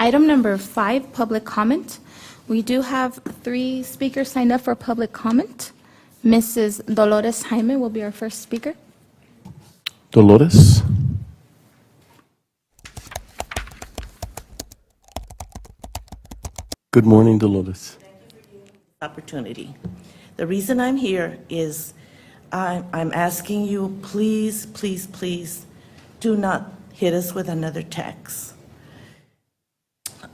Item number 5, public comment. We do have 3 speakers signed up for public comment. Mrs. Dolores Jaime will be our first speaker. Dolores. Good morning, Dolores. Opportunity. The reason I'm here is I'm asking you, please, please, please, do not hit us with another tax.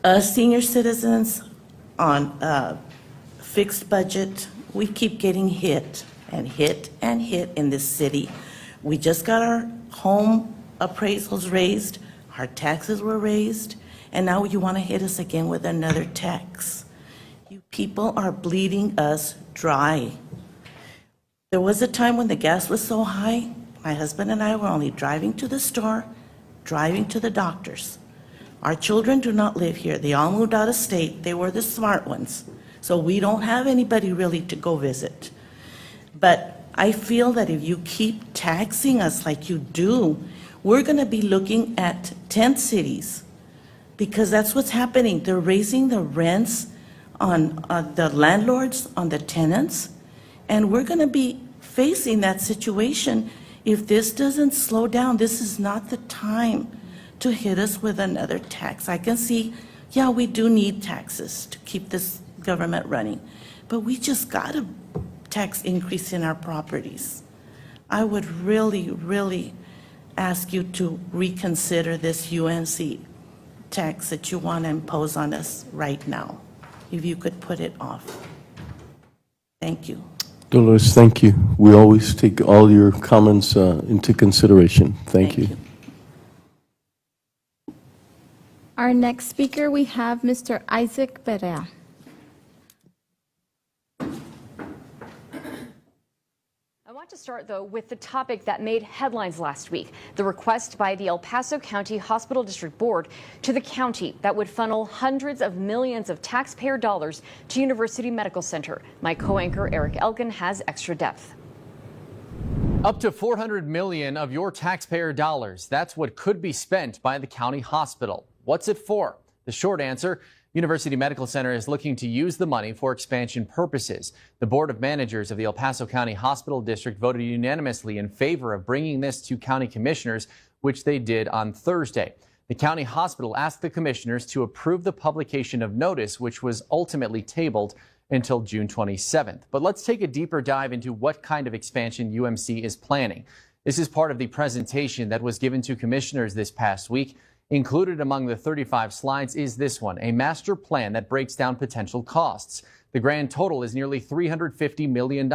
Us senior citizens on a fixed budget, we keep getting hit and hit and hit in this city. We just got our home appraisals raised, our taxes were raised, and now you want to hit us again with another tax. You people are bleeding us dry. There was a time when the gas was so high, my husband and I were only driving to the store, driving to the doctors. Our children do not live here. They all moved out of state. They were the smart ones. So we don't have anybody really to go visit. But I feel that if you keep taxing us like you do, we're going to be looking at tent cities, because that's what's happening. They're raising the rents on the landlords, on the tenants, and we're going to be facing that situation if this doesn't slow down. This is not the time to hit us with another tax. I can see, yeah, we do need taxes to keep this government running, but we just got a tax increase in our properties. I would really, really ask you to reconsider this UNC tax that you want to impose on us right now, if you could put it off. Thank you. Dolores, thank you. We always take all your comments into consideration. Thank you. Our next speaker, we have Mr. Isaac Perea. I want to start, though, with the topic that made headlines last week, the request by the El Paso County Hospital District Board to the county that would funnel hundreds of millions of taxpayer dollars to University Medical Center. My co-anchor, Eric Elkin, has extra depth. Up to $400 million of your taxpayer dollars. That's what could be spent by the county hospital. What's it for? The short answer, University Medical Center is looking to use the money for expansion purposes. The Board of Managers of the El Paso County Hospital District voted unanimously in favor of bringing this to county commissioners, which they did on Thursday. The county hospital asked the commissioners to approve the publication of notice, which was ultimately tabled until June 27th. But let's take a deeper dive into what kind of expansion UMC is planning. This is part of the presentation that was given to commissioners this past week. Included among the 35 slides is this one, a master plan that breaks down potential costs. The grand total is nearly $350 million.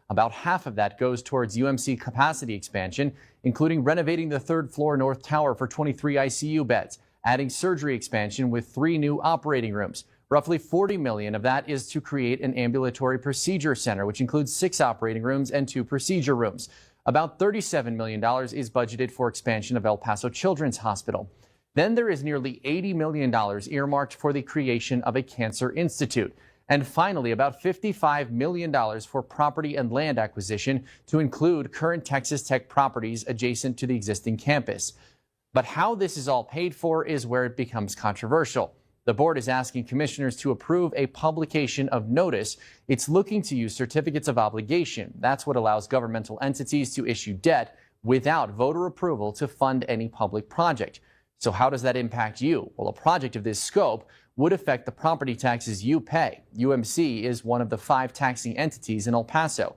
About half of that goes towards UMC capacity expansion, including renovating the 3rd floor North Tower for 23 ICU beds, adding surgery expansion with 3 new operating rooms. Roughly $40 million of that is to create an ambulatory procedure center, which includes 6 operating rooms and 2 procedure rooms. About $37 million is budgeted for expansion of El Paso Children's Hospital. Then there is nearly $80 million earmarked for the creation of a cancer institute. And finally, about $55 million for property and land acquisition to include current Texas Tech properties adjacent to the existing campus. But how this is all paid for is where it becomes controversial. The board is asking commissioners to approve a publication of notice. It's looking to use certificates of obligation. That's what allows governmental entities to issue debt without voter approval to fund any public project. So how does that impact you? Well, a project of this scope would affect the property taxes you pay. UMC is one of the 5 taxing entities in El Paso.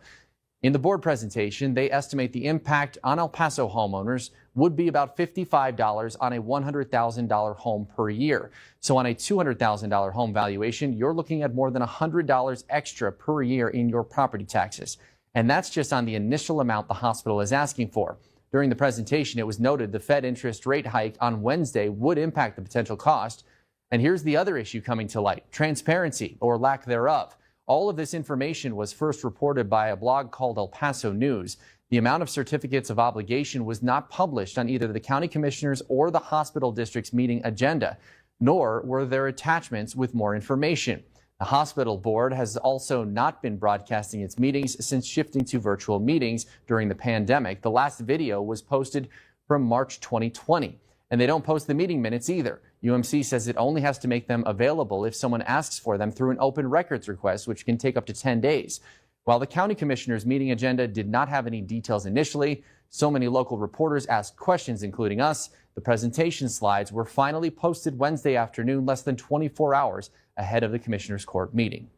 In the board presentation, they estimate the impact on El Paso homeowners would be about $55 on a $100,000 home per year. So on a $200,000 home valuation, you're looking at more than $100 extra per year in your property taxes. And that's just on the initial amount the hospital is asking for. During the presentation, it was noted the Fed interest rate hike on Wednesday would impact the potential cost. And here's the other issue coming to light: transparency, or lack thereof. All of this information was first reported by a blog called El Paso News. The amount of certificates of obligation was not published on either the county commissioners or the hospital district's meeting agenda, nor were there attachments with more information. The hospital board has also not been broadcasting its meetings since shifting to virtual meetings during the pandemic. The last video was posted from March 2020. And they don't post the meeting minutes either. UMC says it only has to make them available if someone asks for them through an open records request, which can take up to 10 days. While the county commissioner's meeting agenda did not have any details initially, so many local reporters asked questions, including us. The presentation slides were finally posted Wednesday afternoon, less than 24 hours ahead of the commissioner's court meeting.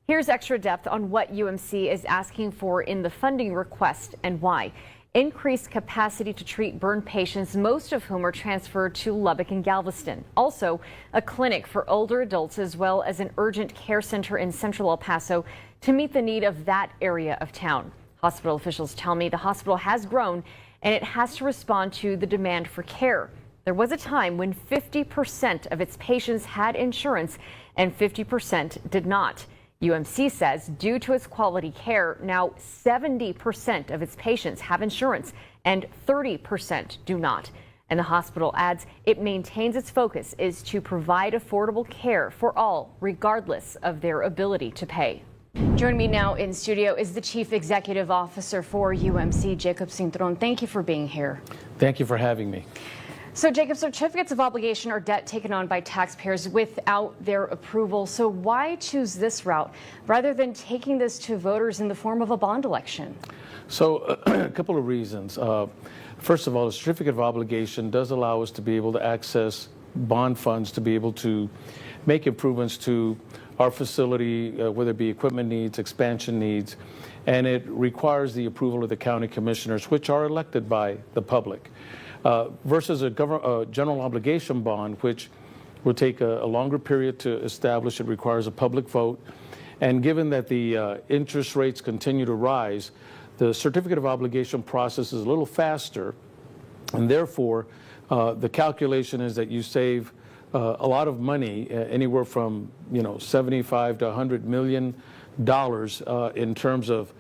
Here's extra depth on what UMC is asking for in the funding request and why. Increased capacity to treat burn patients, most of whom are transferred to Lubbock and Galveston. Also, a clinic for older adults as well as an urgent care center in central El Paso to meet the need of that area of town. Hospital officials tell me the hospital has grown and it has to respond to the demand for care. There was a time when 50% of its patients had insurance and 50% did not. UMC says due to its quality care, now 70% of its patients have insurance and 30% do not. And the hospital adds it maintains its focus is to provide affordable care for all, regardless of their ability to pay. Joining me now in studio is the Chief Executive Officer for UMC, Jacob Cintron. Thank you for being here. Thank you for having me. So, Jacob, certificates of obligation are debt taken on by taxpayers without their approval. So why choose this route rather than taking this to voters in the form of a bond election? So a couple of reasons. First of all, a certificate of obligation does allow us to be able to access bond funds to be able to make improvements to our facility, whether it be equipment needs, expansion needs, and it requires the approval of the county commissioners, which are elected by the public. Versus a general obligation bond, which will take a longer period to establish. It requires a public vote. And given that the interest rates continue to rise, the certificate of obligation process is a little faster. And therefore, the calculation is that you save a lot of money, anywhere from 75 to $100 million in terms of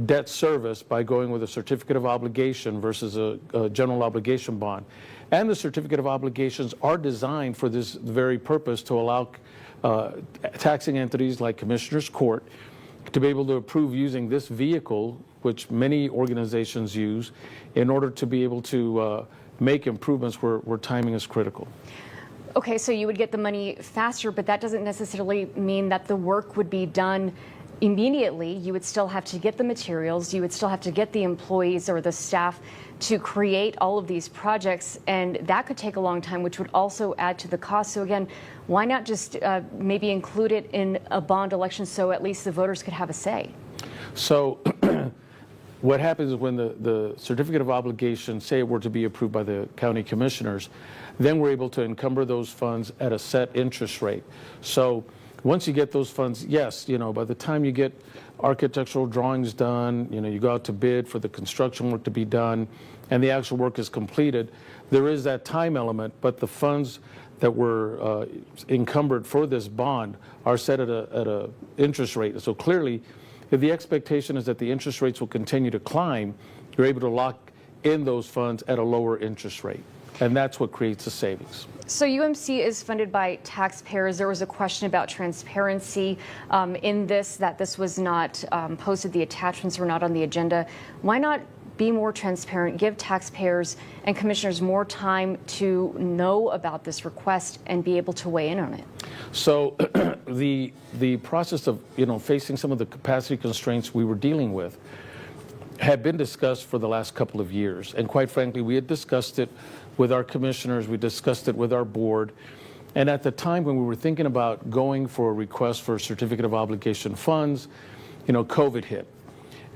debt service by going with a certificate of obligation versus a general obligation bond. And the certificate of obligations are designed for this very purpose to allow taxing entities like Commissioner's Court to be able to approve using this vehicle, which many organizations use, in order to be able to make improvements where timing is critical. Okay, so you would get the money faster, but that doesn't necessarily mean that the work would be done immediately. You would still have to get the materials, you would still have to get the employees or the staff to create all of these projects, and that could take a long time, which would also add to the cost. So again, why not just maybe include it in a bond election so at least the voters could have a say? So what happens is when the certificate of obligation, say it were to be approved by the county commissioners, then we're able to encumber those funds at a set interest rate. So once you get those funds, yes, by the time you get architectural drawings done, you go out to bid for the construction work to be done, and the actual work is completed, there is that time element, but the funds that were encumbered for this bond are set at a interest rate. So clearly, if the expectation is that the interest rates will continue to climb, you're able to lock in those funds at a lower interest rate. And that's what creates the savings. So UMC is funded by taxpayers. There was a question about transparency in this, that this was not posted, the attachments were not on the agenda. Why not be more transparent, give taxpayers and commissioners more time to know about this request and be able to weigh in on it? So the process of facing some of the capacity constraints we were dealing with had been discussed for the last couple of years. And quite frankly, we had discussed it with our commissioners, we discussed it with our board. And at the time when we were thinking about going for a request for a certificate of obligation funds, COVID hit.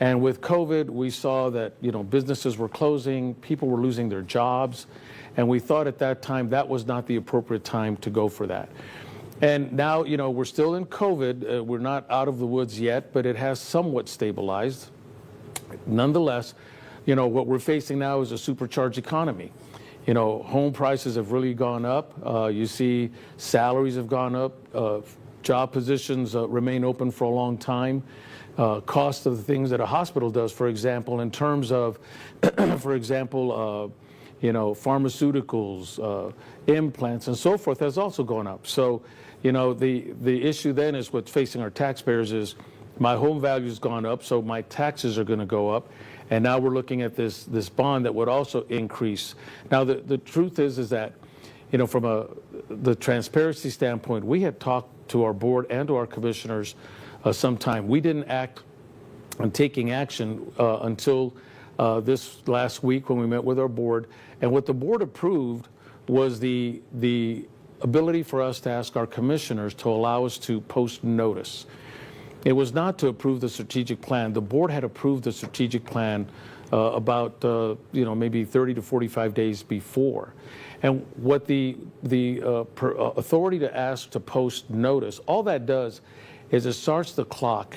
And with COVID, we saw that, businesses were closing, people were losing their jobs. And we thought at that time that was not the appropriate time to go for that. And now, we're still in COVID. We're not out of the woods yet, but it has somewhat stabilized. Nonetheless, what we're facing now is a supercharged economy. Home prices have really gone up. You see salaries have gone up. Job positions remain open for a long time. Cost of the things that a hospital does, for example, in terms of, pharmaceuticals, implants, and so forth, has also gone up. So, the issue then is what's facing our taxpayers is my home value has gone up, so my taxes are going to go up. And now we're looking at this bond that would also increase. Now, the truth is that, you know, from the transparency standpoint, we had talked to our board and to our commissioners sometime. We didn't act on taking action until this last week when we met with our board. And what the board approved was the ability for us to ask our commissioners to allow us to post notice. It was not to approve the strategic plan. The board had approved the strategic plan about you know, maybe 30 to 45 days before. And what the authority to ask to post notice, all that does is it starts the clock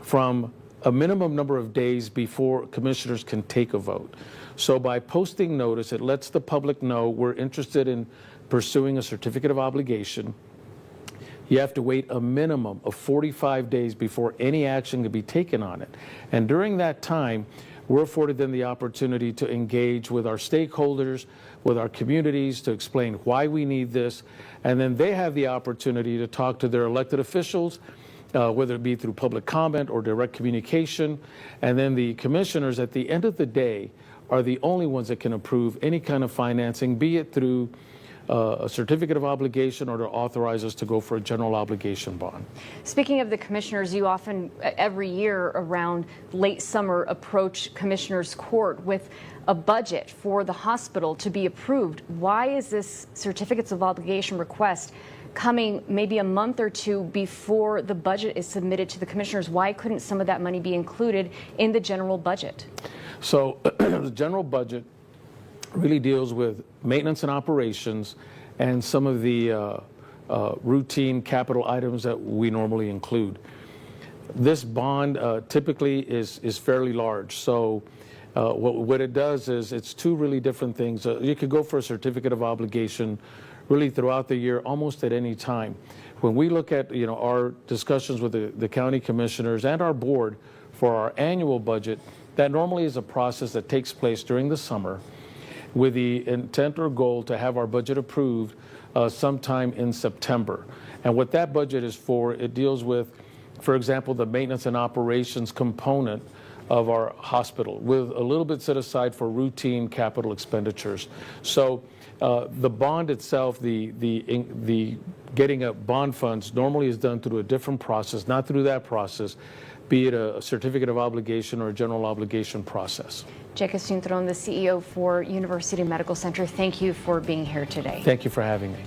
from a minimum number of days before commissioners can take a vote. So by posting notice, it lets the public know we're interested in pursuing a certificate of obligation. You have to wait a minimum of 45 days before any action can be taken on it. And during that time, we're afforded them the opportunity to engage with our stakeholders, with our communities, to explain why we need this. And then they have the opportunity to talk to their elected officials, whether it be through public comment or direct communication. And then the commissioners, at the end of the day, are the only ones that can approve any kind of financing, be it through a certificate of obligation or to authorize us to go for a general obligation bond. Speaking of the commissioners, you often, every year around late summer, approach Commissioners Court with a budget for the hospital to be approved. Why is this certificates of obligation request coming maybe a month or two before the budget is submitted to the commissioners? Why couldn't some of that money be included in the general budget? So the general budget really deals with maintenance and operations and some of the routine capital items that we normally include. This bond typically is fairly large. So what it does is it's two really different things. You could go for a certificate of obligation really throughout the year, almost at any time. When we look at, you know, our discussions with the county commissioners and our board for our annual budget, that normally is a process that takes place during the summer with the intent or goal to have our budget approved sometime in September. And what that budget is for, it deals with, for example, the maintenance and operations component of our hospital, with a little bit set aside for routine capital expenditures. So the bond itself, the getting up bond funds normally is done through a different process, not through that process, be it a certificate of obligation or a general obligation process. Jacob Cintron, the CEO for University Medical Center, thank you for being here today. Thank you for having me.